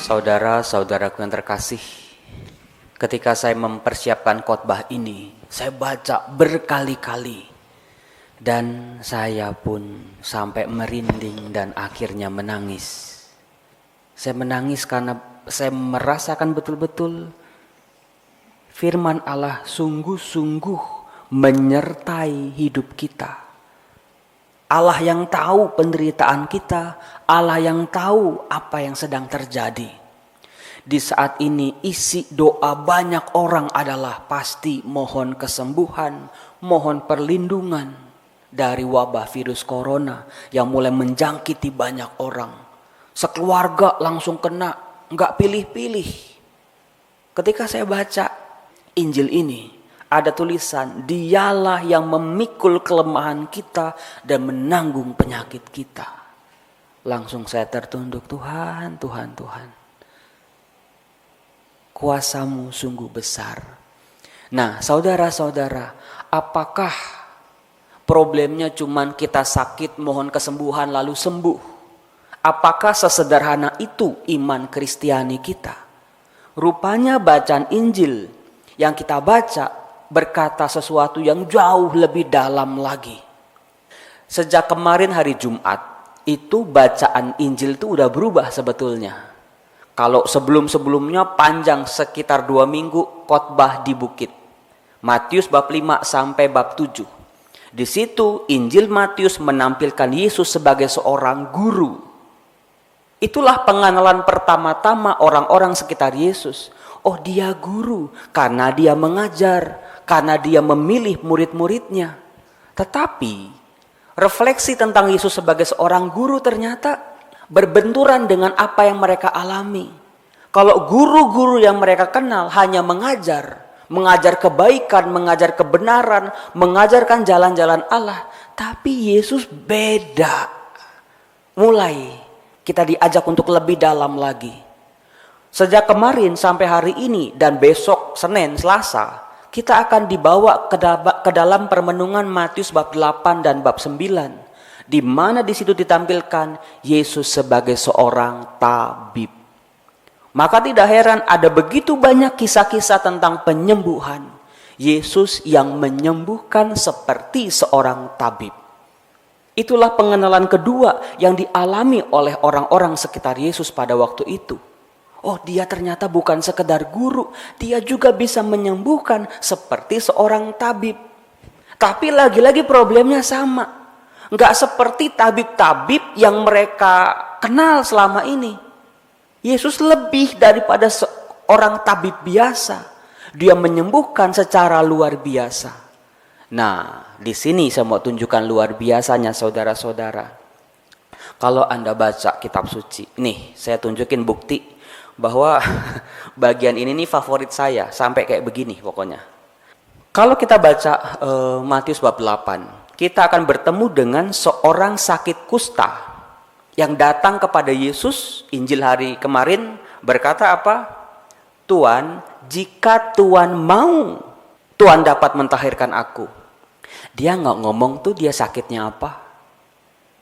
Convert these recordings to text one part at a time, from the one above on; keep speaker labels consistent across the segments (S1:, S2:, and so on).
S1: Saudara-saudaraku yang terkasih, ketika saya mempersiapkan khotbah ini, saya baca berkali-kali dan saya pun sampai merinding dan akhirnya menangis. Saya menangis karena saya merasakan betul-betul firman Allah sungguh-sungguh menyertai hidup kita. Allah yang tahu penderitaan kita, Allah yang tahu apa yang sedang terjadi. Di saat ini isi doa banyak orang adalah pasti mohon kesembuhan, mohon perlindungan dari wabah virus corona yang mulai menjangkiti banyak orang. Sekeluarga langsung kena, nggak pilih-pilih. Ketika saya baca Injil ini, ada tulisan, dialah yang memikul kelemahan kita dan menanggung penyakit kita. Langsung saya tertunduk, Tuhan, Tuhan, Tuhan. Kuasamu sungguh besar. Nah, saudara-saudara, apakah problemnya cuman kita sakit, mohon kesembuhan lalu sembuh? Apakah sesederhana itu iman Kristiani kita? Rupanya bacaan Injil yang kita baca berkata sesuatu yang jauh lebih dalam lagi. Sejak kemarin hari Jumat, itu bacaan Injil itu udah berubah sebetulnya. Kalau sebelum-sebelumnya panjang sekitar 2 minggu khotbah di bukit. Matius bab 5 sampai bab 7. Di situ Injil Matius menampilkan Yesus sebagai seorang guru. Itulah pengenalan pertama-tama orang-orang sekitar Yesus. Oh, dia guru karena dia mengajar, karena dia memilih murid-muridnya. Tetapi refleksi tentang Yesus sebagai seorang guru ternyata berbenturan dengan apa yang mereka alami. Kalau guru-guru yang mereka kenal hanya mengajar kebaikan, mengajar kebenaran, mengajarkan jalan-jalan Allah. Tapi Yesus beda. Mulai kita diajak untuk lebih dalam lagi. Sejak kemarin sampai hari ini dan besok Senin, Selasa, kita akan dibawa ke dalam permenungan Matius bab 8 dan bab 9, di mana di situ ditampilkan Yesus sebagai seorang tabib. Maka tidak heran ada begitu banyak kisah-kisah tentang penyembuhan. Yesus yang menyembuhkan seperti seorang tabib. Itulah pengenalan kedua yang dialami oleh orang-orang sekitar Yesus pada waktu itu. Oh, dia ternyata bukan sekedar guru, dia juga bisa menyembuhkan seperti seorang tabib. Tapi lagi-lagi problemnya sama. Nggak seperti tabib-tabib yang mereka kenal selama ini. Yesus lebih daripada seorang tabib biasa. Dia menyembuhkan secara luar biasa. Nah, di sini saya mau tunjukkan luar biasanya saudara-saudara. Kalau Anda baca kitab suci, nih saya tunjukin bukti bahwa bagian ini nih favorit saya, sampai kayak begini pokoknya. Kalau kita baca Matius bab 8, kita akan bertemu dengan seorang sakit kusta yang datang kepada Yesus. Injil hari kemarin berkata apa? Tuhan, jika Tuhan mau, Tuhan dapat mentahirkan aku. Dia nggak ngomong tuh dia sakitnya apa.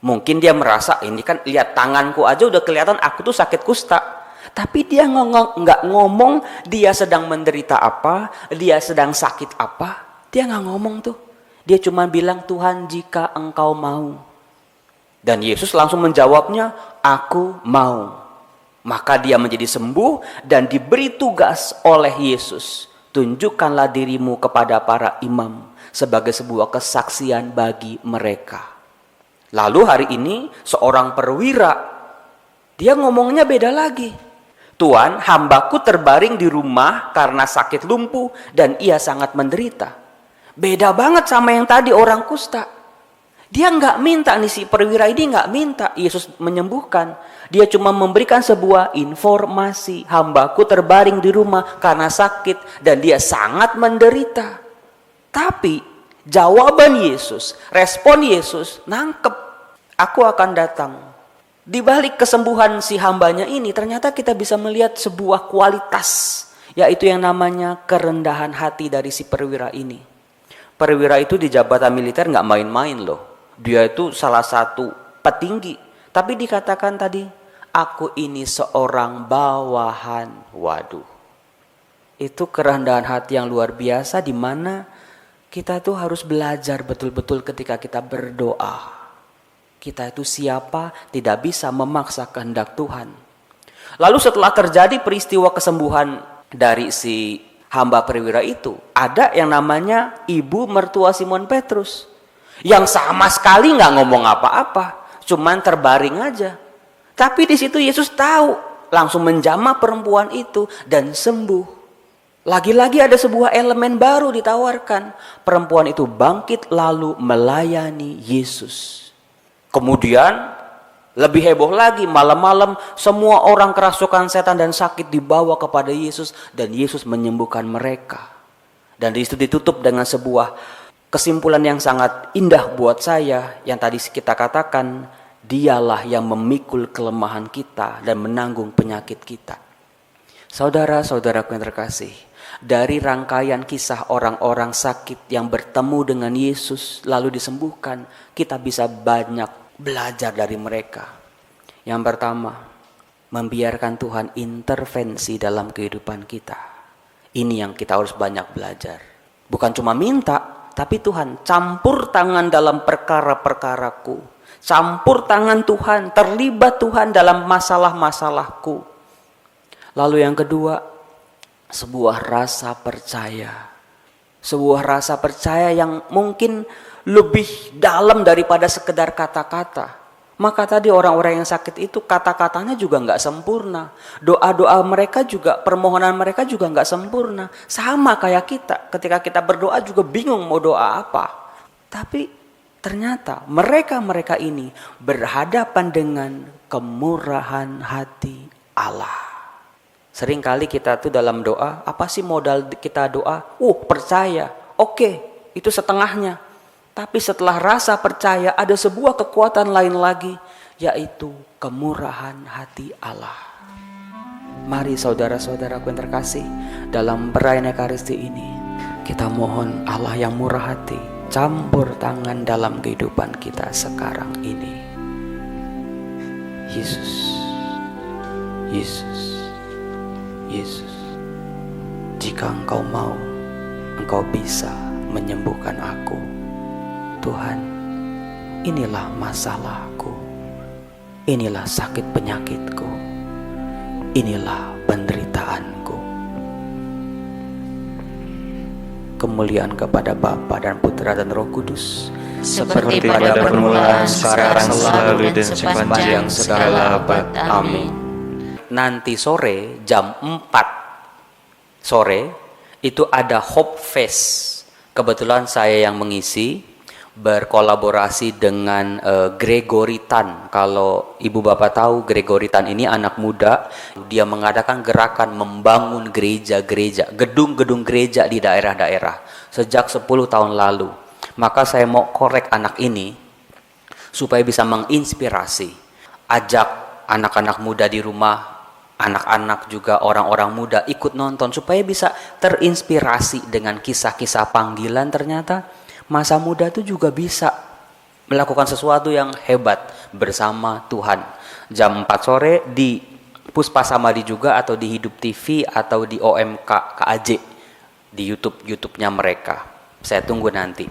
S1: Mungkin dia merasa, ini kan lihat tanganku aja udah kelihatan aku tuh sakit kusta. Tapi dia nggak ngomong dia sedang menderita apa, dia sedang sakit apa. Dia nggak ngomong tuh. Dia cuma bilang, Tuhan jika engkau mau. Dan Yesus langsung menjawabnya, aku mau. Maka dia menjadi sembuh dan diberi tugas oleh Yesus. Tunjukkanlah dirimu kepada para imam sebagai sebuah kesaksian bagi mereka. Lalu hari ini seorang perwira, dia ngomongnya beda lagi. Tuhan, hambaku terbaring di rumah karena sakit lumpuh dan ia sangat menderita. Beda banget sama yang tadi orang kusta. Dia nggak minta nih, si perwira ini nggak minta Yesus menyembuhkan. Dia cuma memberikan sebuah informasi. Hambaku terbaring di rumah karena sakit dan dia sangat menderita. Tapi jawaban Yesus, respon Yesus, nangkep. Aku akan datang. Di balik kesembuhan si hambanya ini, ternyata kita bisa melihat sebuah kualitas, yaitu yang namanya kerendahan hati dari si perwira ini. Perwira itu di jabatan militer nggak main-main loh. Dia itu salah satu petinggi. Tapi dikatakan tadi, aku ini seorang bawahan. Waduh, itu kerendahan hati yang luar biasa, di mana kita tuh harus belajar betul-betul ketika kita berdoa. Kita itu siapa, tidak bisa memaksa kehendak Tuhan. Lalu setelah terjadi peristiwa kesembuhan dari si hamba perwira itu, ada yang namanya ibu mertua Simon Petrus, yang sama sekali nggak ngomong apa-apa, cuman terbaring aja. Tapi di situ Yesus tahu, langsung menjamah perempuan itu dan sembuh. Lagi-lagi ada sebuah elemen baru ditawarkan. Perempuan itu bangkit lalu melayani Yesus. Kemudian lebih heboh lagi, malam-malam semua orang kerasukan setan dan sakit dibawa kepada Yesus dan Yesus menyembuhkan mereka. Dan di situ ditutup dengan sebuah kesimpulan yang sangat indah buat saya, yang tadi kita katakan, dialah yang memikul kelemahan kita dan menanggung penyakit kita. Saudara-saudaraku yang terkasih, dari rangkaian kisah orang-orang sakit yang bertemu dengan Yesus lalu disembuhkan, kita bisa banyak belajar dari mereka. Yang pertama, membiarkan Tuhan intervensi dalam kehidupan kita. Ini yang kita harus banyak belajar. Bukan cuma minta, tapi Tuhan campur tangan dalam perkara-perkaraku. Campur tangan Tuhan, terlibat Tuhan dalam masalah-masalahku. Lalu yang kedua, sebuah rasa percaya. Sebuah rasa percaya yang mungkin lebih dalam daripada sekedar kata-kata. Maka tadi orang-orang yang sakit itu kata-katanya juga nggak sempurna. Doa-doa mereka juga, permohonan mereka juga nggak sempurna. Sama kayak kita, ketika kita berdoa juga bingung mau doa apa. Tapi ternyata mereka-mereka ini berhadapan dengan kemurahan hati Allah. Seringkali kita tuh dalam doa, apa sih modal kita doa? Percaya. Oke, itu setengahnya. Tapi setelah rasa percaya ada sebuah kekuatan lain lagi, yaitu kemurahan hati Allah. Mari saudara-saudaraku yang terkasih, dalam perayaan Ekaristi ini, kita mohon Allah yang murah hati, campur tangan dalam kehidupan kita sekarang ini. Yesus, Yesus, Yesus, jika Engkau mau, Engkau bisa menyembuhkan aku. Tuhan, inilah masalahku, inilah sakit penyakitku, inilah penderitaanku. Kemuliaan kepada Bapa dan Putra dan Roh Kudus,
S2: seperti pada permulaan, sekarang, selalu, dan sepanjang segala abad. Amin.
S1: Nanti sore jam 4 sore itu ada Hope Fest. Kebetulan saya yang mengisi, berkolaborasi dengan Gregory Tan. Kalau ibu bapak tahu, Gregory Tan ini anak muda. Dia mengadakan gerakan membangun gereja-gereja, gedung-gedung gereja di daerah-daerah sejak 10 tahun lalu. Maka saya mau korek anak ini supaya bisa menginspirasi. Ajak anak-anak muda di rumah, anak-anak juga orang-orang muda ikut nonton supaya bisa terinspirasi dengan kisah-kisah panggilan. Ternyata masa muda itu juga bisa melakukan sesuatu yang hebat bersama Tuhan. Jam 4 sore di Puspa Samadi juga, atau di Hidup TV, atau di OMK KAJ, di YouTube-nya mereka. Saya tunggu nanti.